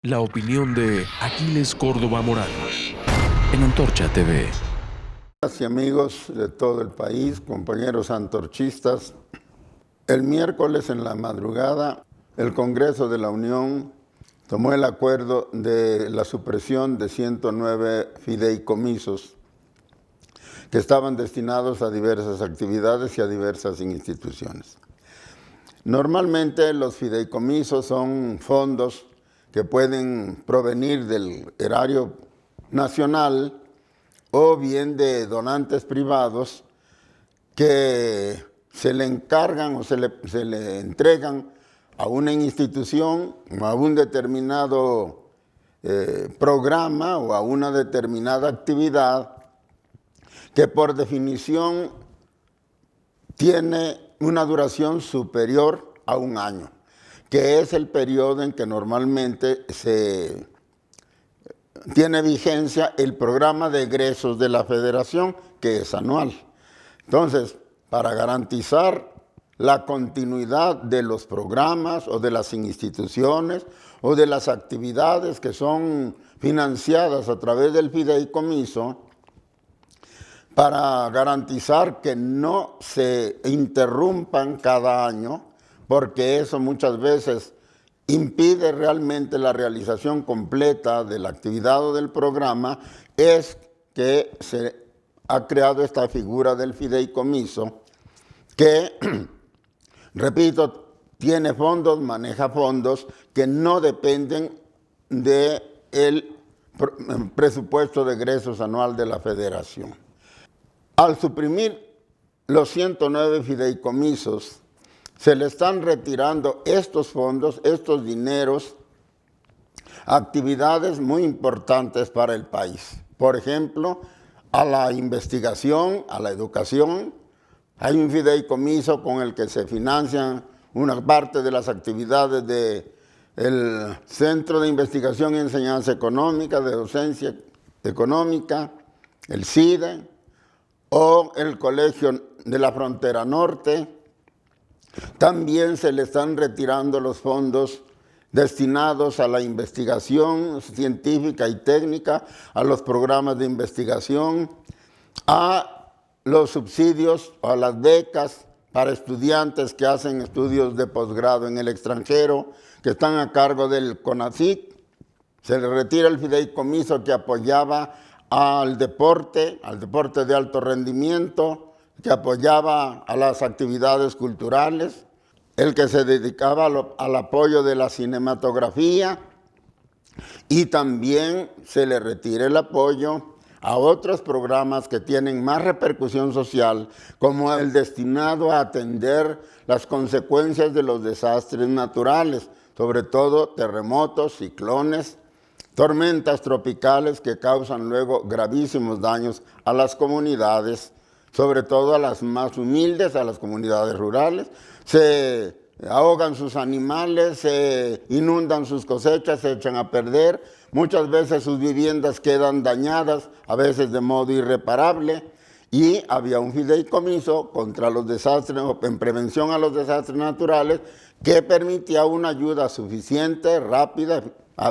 La opinión de Aquiles Córdoba Morán en Antorcha TV. Y amigos de todo el país, compañeros antorchistas, el miércoles en la madrugada el Congreso de la Unión tomó el acuerdo de la supresión de 109 fideicomisos que estaban destinados a diversas actividades y a diversas instituciones. Normalmente los fideicomisos son fondos que pueden provenir del erario nacional o bien de donantes privados que se le encargan o se le entregan a una institución o a un determinado programa o a una determinada actividad que por definición tiene una duración superior a un año, que es el periodo en que normalmente se tiene vigencia el programa de egresos de la Federación, que es anual. Entonces, para garantizar la continuidad de los programas o de las instituciones o de las actividades que son financiadas a través del fideicomiso, para garantizar que no se interrumpan cada año, porque eso muchas veces impide realmente la realización completa de la actividad o del programa, es que se ha creado esta figura del fideicomiso que, repito, tiene fondos, maneja fondos que no dependen del presupuesto de egresos anual de la Federación. Al suprimir los 109 fideicomisos, se le están retirando estos fondos, estos dineros, a actividades muy importantes para el país. Por ejemplo, a la investigación, a la educación. Hay un fideicomiso con el que se financian una parte de las actividades del Centro de Investigación y Enseñanza Económica, de Docencia Económica, el CIDE, o el Colegio de la Frontera Norte. También se le están retirando los fondos destinados a la investigación científica y técnica, a los programas de investigación, a los subsidios, a las becas para estudiantes que hacen estudios de posgrado en el extranjero, que están a cargo del CONACYT. Se le retira el fideicomiso que apoyaba al deporte de alto rendimiento, que apoyaba a las actividades culturales, el que se dedicaba al apoyo de la cinematografía, y también se le retira el apoyo a otros programas que tienen más repercusión social, como el destinado a atender las consecuencias de los desastres naturales, sobre todo terremotos, ciclones, tormentas tropicales que causan luego gravísimos daños a las comunidades, sobre todo a las más humildes, a las comunidades rurales. Se ahogan sus animales, se inundan sus cosechas, se echan a perder. Muchas veces sus viviendas quedan dañadas, a veces de modo irreparable. Y había un fideicomiso contra los desastres, en prevención a los desastres naturales, que permitía una ayuda suficiente, rápida,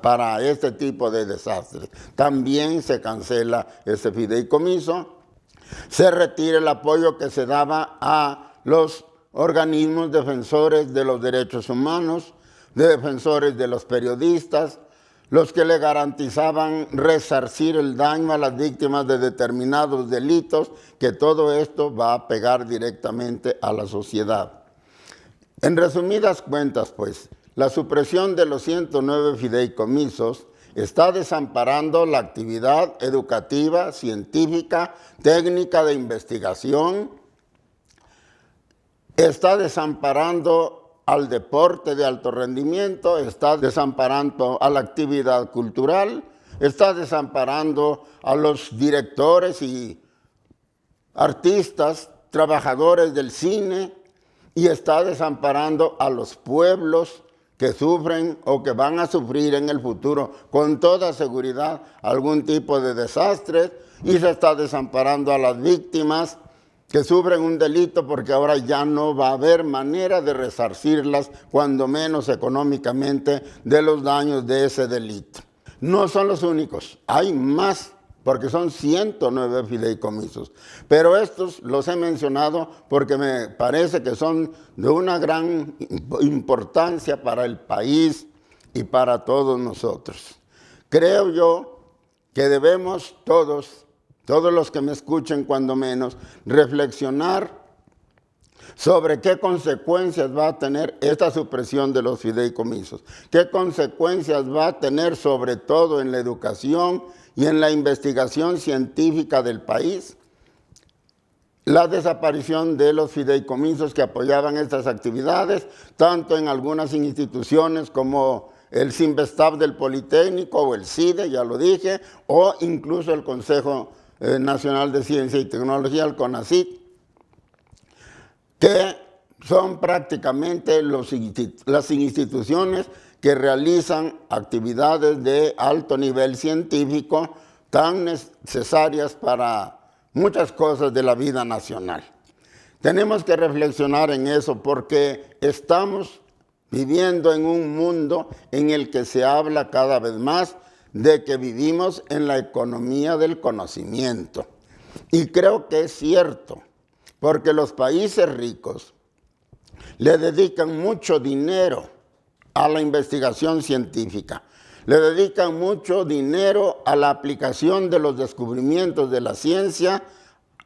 para este tipo de desastres. También se cancela ese fideicomiso. Se retira el apoyo que se daba a los organismos defensores de los derechos humanos, de defensores de los periodistas, los que le garantizaban resarcir el daño a las víctimas de determinados delitos, que todo esto va a pegar directamente a la sociedad. En resumidas cuentas, pues, la supresión de los 109 fideicomisos está desamparando la actividad educativa, científica, técnica de investigación, está desamparando al deporte de alto rendimiento, está desamparando a la actividad cultural, está desamparando a los directores y artistas, trabajadores del cine, y está desamparando a los pueblos que sufren o que van a sufrir en el futuro con toda seguridad algún tipo de desastre, y se está desamparando a las víctimas que sufren un delito porque ahora ya no va a haber manera de resarcirlas, cuando menos económicamente, de los daños de ese delito. No son los únicos, hay más, porque son 109 fideicomisos. Pero estos los he mencionado porque me parece que son de una gran importancia para el país y para todos nosotros. Creo yo que debemos todos los que me escuchen cuando menos, reflexionar sobre qué consecuencias va a tener esta supresión de los fideicomisos, qué consecuencias va a tener sobre todo en la educación y en la investigación científica del país, la desaparición de los fideicomisos que apoyaban estas actividades, tanto en algunas instituciones como el Cinvestav del Politécnico o el CIDE, ya lo dije, o incluso el Consejo Nacional de Ciencia y Tecnología, el CONACYT, que son prácticamente las instituciones que realizan actividades de alto nivel científico tan necesarias para muchas cosas de la vida nacional. Tenemos que reflexionar en eso porque estamos viviendo en un mundo en el que se habla cada vez más de que vivimos en la economía del conocimiento. Y creo que es cierto, porque los países ricos le dedican mucho dinero a la investigación científica, le dedican mucho dinero a la aplicación de los descubrimientos de la ciencia,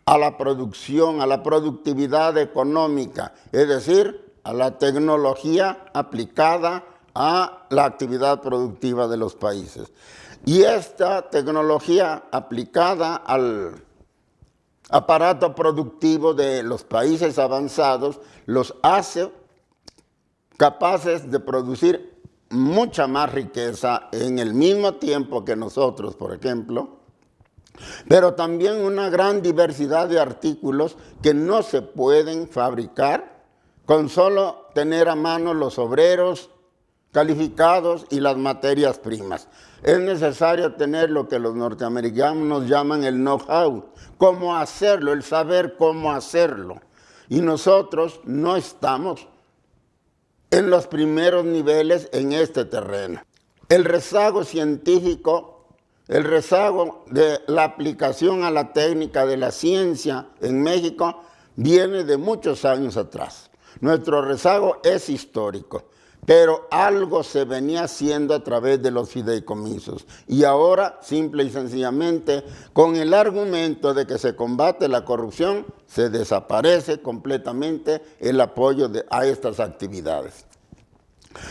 a la producción, a la productividad económica, es decir, a la tecnología aplicada a la actividad productiva de los países. Y esta tecnología aplicada al aparato productivo de los países avanzados los hace capaces de producir mucha más riqueza en el mismo tiempo que nosotros, por ejemplo, pero también una gran diversidad de artículos que no se pueden fabricar con solo tener a mano los obreros calificados y las materias primas. Es necesario tener lo que los norteamericanos llaman el know-how, cómo hacerlo, el saber cómo hacerlo. Y nosotros no estamos en los primeros niveles en este terreno. El rezago científico, el rezago de la aplicación a la técnica de la ciencia en México viene de muchos años atrás. Nuestro rezago es histórico, pero algo se venía haciendo a través de los fideicomisos. Y ahora, simple y sencillamente, con el argumento de que se combate la corrupción, se desaparece completamente el apoyo a estas actividades.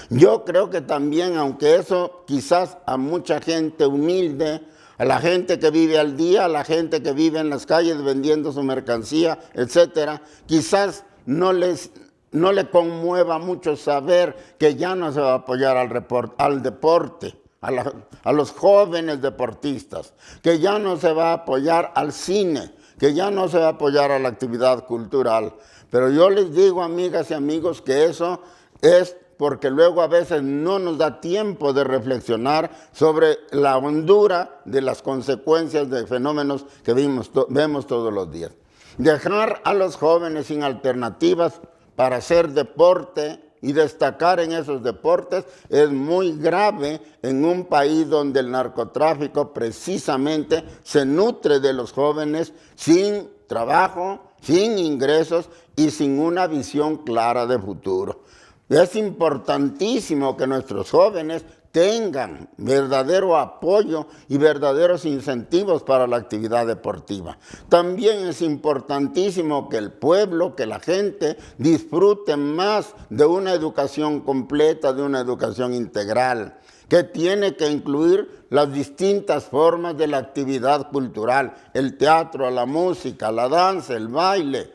Yo creo que también, aunque eso quizás a mucha gente humilde, a la gente que vive al día, a la gente que vive en las calles vendiendo su mercancía, etcétera, quizás no le conmueva mucho saber que ya no se va a apoyar al deporte, a los jóvenes deportistas, que ya no se va a apoyar al cine, que ya no se va a apoyar a la actividad cultural. Pero yo les digo, amigas y amigos, que eso es porque luego a veces no nos da tiempo de reflexionar sobre la hondura de las consecuencias de fenómenos que vemos todos los días. Dejar a los jóvenes sin alternativas para hacer deporte y destacar en esos deportes es muy grave en un país donde el narcotráfico precisamente se nutre de los jóvenes sin trabajo, sin ingresos y sin una visión clara de futuro. Es importantísimo que nuestros jóvenes tengan verdadero apoyo y verdaderos incentivos para la actividad deportiva. También es importantísimo que el pueblo, que la gente disfrute más de una educación completa, de una educación integral, que tiene que incluir las distintas formas de la actividad cultural, el teatro, la música, la danza, el baile,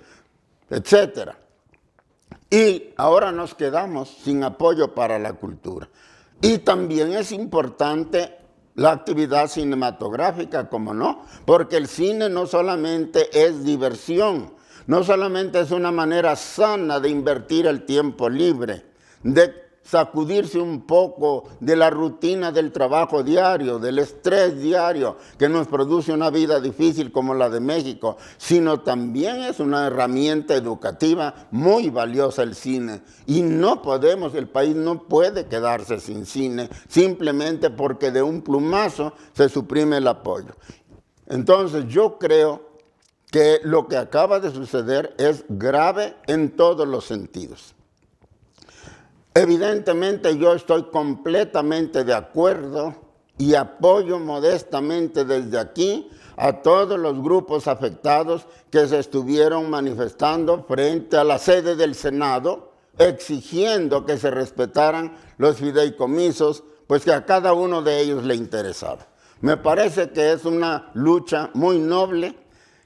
etcétera. Y ahora nos quedamos sin apoyo para la cultura. Y también es importante la actividad cinematográfica, como no, porque el cine no solamente es diversión, no solamente es una manera sana de invertir el tiempo libre, de sacudirse un poco de la rutina del trabajo diario, del estrés diario que nos produce una vida difícil como la de México, sino también es una herramienta educativa muy valiosa el cine. Y no podemos, el país no puede quedarse sin cine simplemente porque de un plumazo se suprime el apoyo. Entonces yo creo que lo que acaba de suceder es grave en todos los sentidos. Evidentemente yo estoy completamente de acuerdo y apoyo modestamente desde aquí a todos los grupos afectados que se estuvieron manifestando frente a la sede del Senado, exigiendo que se respetaran los fideicomisos, pues que a cada uno de ellos le interesaba. Me parece que es una lucha muy noble,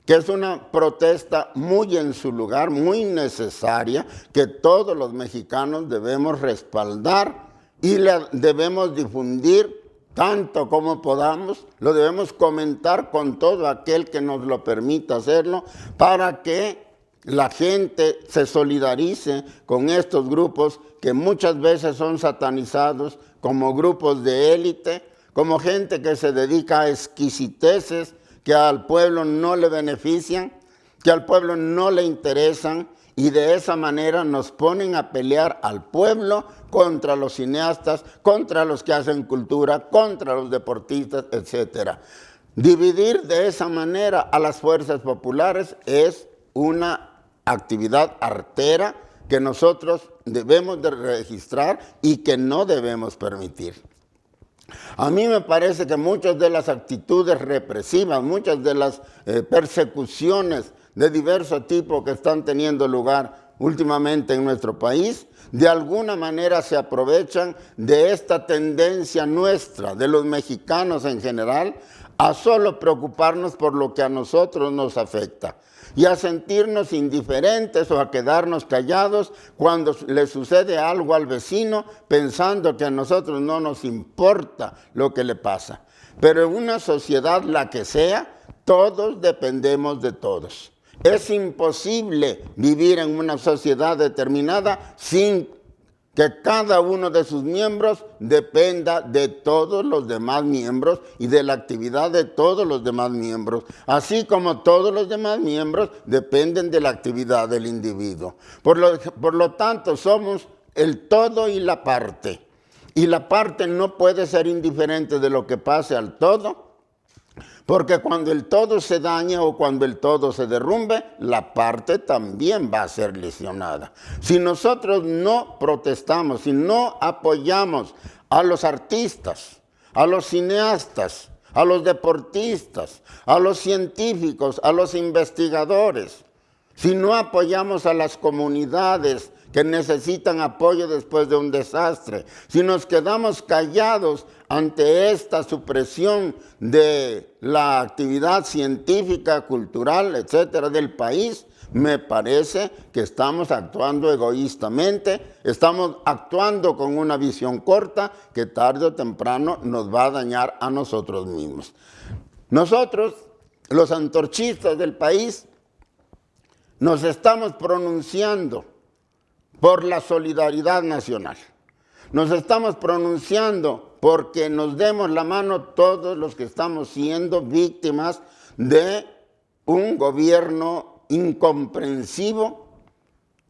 que es una protesta muy en su lugar, muy necesaria, que todos los mexicanos debemos respaldar y la debemos difundir tanto como podamos, lo debemos comentar con todo aquel que nos lo permita hacerlo, para que la gente se solidarice con estos grupos que muchas veces son satanizados como grupos de élite, como gente que se dedica a exquisiteces que al pueblo no le benefician, que al pueblo no le interesan, y de esa manera nos ponen a pelear al pueblo contra los cineastas, contra los que hacen cultura, contra los deportistas, etc. Dividir de esa manera a las fuerzas populares es una actividad artera que nosotros debemos de registrar y que no debemos permitir. A mí me parece que muchas de las actitudes represivas, muchas de las persecuciones de diverso tipo que están teniendo lugar últimamente en nuestro país, de alguna manera se aprovechan de esta tendencia nuestra, de los mexicanos en general, a solo preocuparnos por lo que a nosotros nos afecta y a sentirnos indiferentes o a quedarnos callados cuando le sucede algo al vecino, pensando que a nosotros no nos importa lo que le pasa. Pero en una sociedad, la que sea, todos dependemos de todos. Es imposible vivir en una sociedad determinada sin que cada uno de sus miembros dependa de todos los demás miembros y de la actividad de todos los demás miembros, así como todos los demás miembros dependen de la actividad del individuo. Por lo tanto, somos el todo y la parte no puede ser indiferente de lo que pase al todo, porque cuando el todo se daña o cuando el todo se derrumbe, la parte también va a ser lesionada. Si nosotros no protestamos, si no apoyamos a los artistas, a los cineastas, a los deportistas, a los científicos, a los investigadores, si no apoyamos a las comunidades que necesitan apoyo después de un desastre, si nos quedamos callados ante esta supresión de la actividad científica, cultural, etcétera, del país, me parece que estamos actuando egoístamente, estamos actuando con una visión corta que tarde o temprano nos va a dañar a nosotros mismos. Nosotros, los antorchistas del país, nos estamos pronunciando por la solidaridad nacional. Nos estamos pronunciando porque nos demos la mano todos los que estamos siendo víctimas de un gobierno incomprensivo,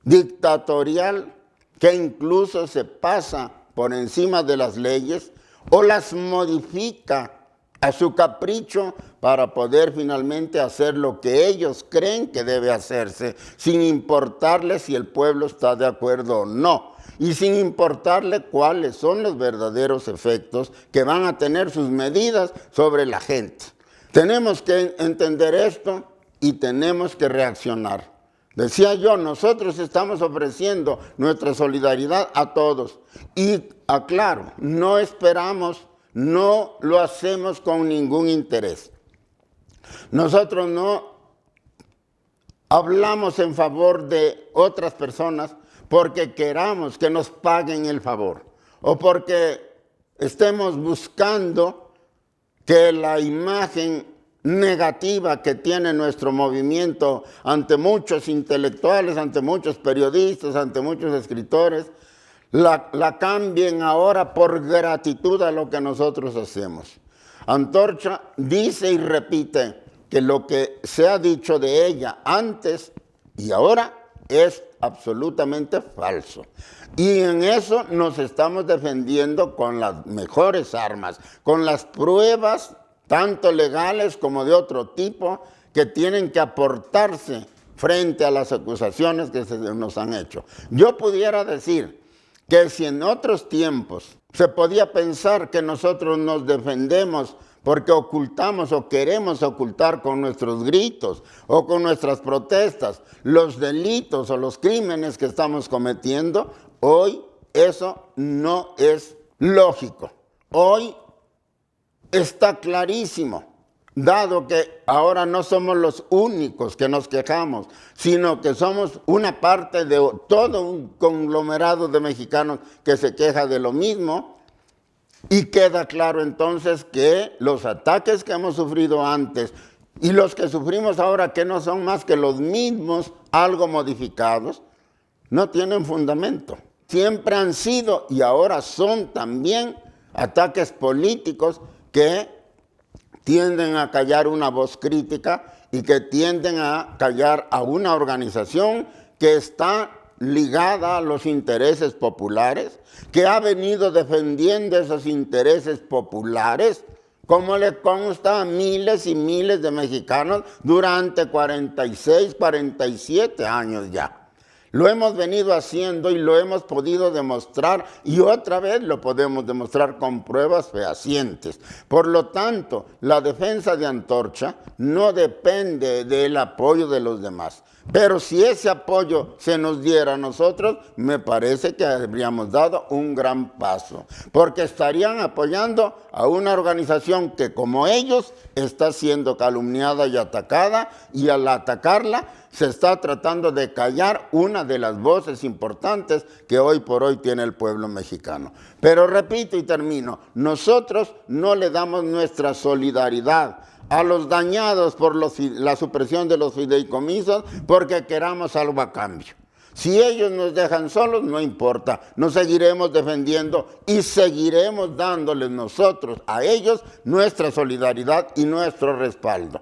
dictatorial, que incluso se pasa por encima de las leyes o las modifica a su capricho para poder finalmente hacer lo que ellos creen que debe hacerse, sin importarle si el pueblo está de acuerdo o no, y sin importarle cuáles son los verdaderos efectos que van a tener sus medidas sobre la gente. Tenemos que entender esto y tenemos que reaccionar. Decía yo, nosotros estamos ofreciendo nuestra solidaridad a todos y, aclaro, no esperamos, no lo hacemos con ningún interés. Nosotros no hablamos en favor de otras personas porque queramos que nos paguen el favor o porque estemos buscando que la imagen negativa que tiene nuestro movimiento ante muchos intelectuales, ante muchos periodistas, ante muchos escritores, la cambien ahora por gratitud a lo que nosotros hacemos. Antorcha dice y repite que lo que se ha dicho de ella antes y ahora es absolutamente falso. Y en eso nos estamos defendiendo con las mejores armas, con las pruebas, tanto legales como de otro tipo, que tienen que aportarse frente a las acusaciones que se nos han hecho. Yo pudiera decir que si en otros tiempos se podía pensar que nosotros nos defendemos porque ocultamos o queremos ocultar con nuestros gritos o con nuestras protestas los delitos o los crímenes que estamos cometiendo, hoy eso no es lógico. Hoy está clarísimo, dado que ahora no somos los únicos que nos quejamos, sino que somos una parte de todo un conglomerado de mexicanos que se queja de lo mismo. Y queda claro entonces que los ataques que hemos sufrido antes y los que sufrimos ahora, que no son más que los mismos, algo modificados, no tienen fundamento. Siempre han sido y ahora son también ataques políticos que tienden a callar una voz crítica y que tienden a callar a una organización que está ligada a los intereses populares, que ha venido defendiendo esos intereses populares, como le consta a miles y miles de mexicanos durante 46, 47 años ya. Lo hemos venido haciendo y lo hemos podido demostrar y otra vez lo podemos demostrar con pruebas fehacientes. Por lo tanto, la defensa de Antorcha no depende del apoyo de los demás. Pero si ese apoyo se nos diera a nosotros, me parece que habríamos dado un gran paso. Porque estarían apoyando a una organización que, como ellos, está siendo calumniada y atacada, y al atacarla se está tratando de callar una de las voces importantes que hoy por hoy tiene el pueblo mexicano. Pero repito y termino, nosotros no le damos nuestra solidaridad a los dañados por la supresión de los fideicomisos porque queramos algo a cambio. Si ellos nos dejan solos, no importa, nos seguiremos defendiendo y seguiremos dándoles nosotros a ellos nuestra solidaridad y nuestro respaldo.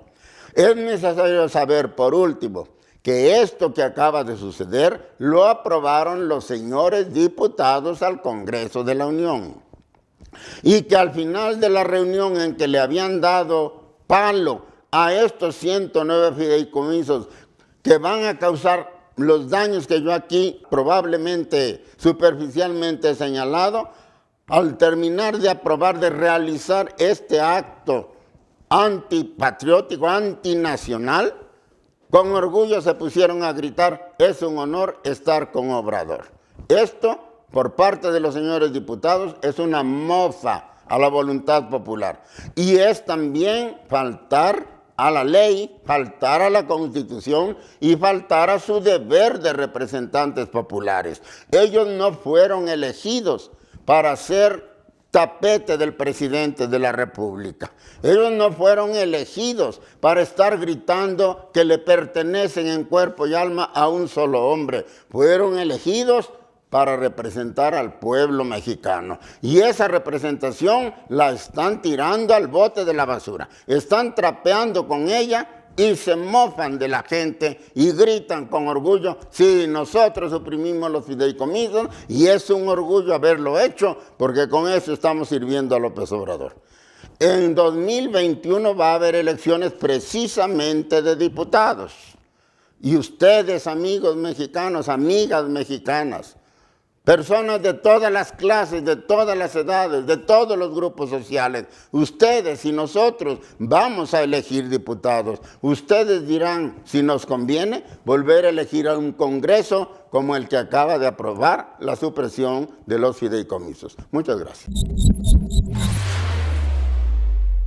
Es necesario saber, por último, que esto que acaba de suceder lo aprobaron los señores diputados al Congreso de la Unión. Y que al final de la reunión en que le habían dado palo a estos 109 fideicomisos que van a causar los daños que yo aquí probablemente superficialmente he señalado, al terminar de aprobar, de realizar este acto antipatriótico, antinacional, con orgullo se pusieron a gritar: es un honor estar con Obrador. Esto, por parte de los señores diputados, es una mofa a la voluntad popular. Y es también faltar a la ley, faltar a la Constitución y faltar a su deber de representantes populares. Ellos no fueron elegidos para ser tapete del presidente de la República. Ellos no fueron elegidos para estar gritando que le pertenecen en cuerpo y alma a un solo hombre. Fueron elegidos para representar al pueblo mexicano. Y esa representación la están tirando al bote de la basura. Están trapeando con ella y se mofan de la gente y gritan con orgullo: sí, nosotros suprimimos los fideicomisos, y es un orgullo haberlo hecho, porque con eso estamos sirviendo a López Obrador. En 2021 va a haber elecciones precisamente de diputados. Y ustedes, amigos mexicanos, amigas mexicanas, personas de todas las clases, de todas las edades, de todos los grupos sociales, ustedes y nosotros vamos a elegir diputados. Ustedes dirán si nos conviene volver a elegir a un Congreso como el que acaba de aprobar la supresión de los fideicomisos. Muchas gracias.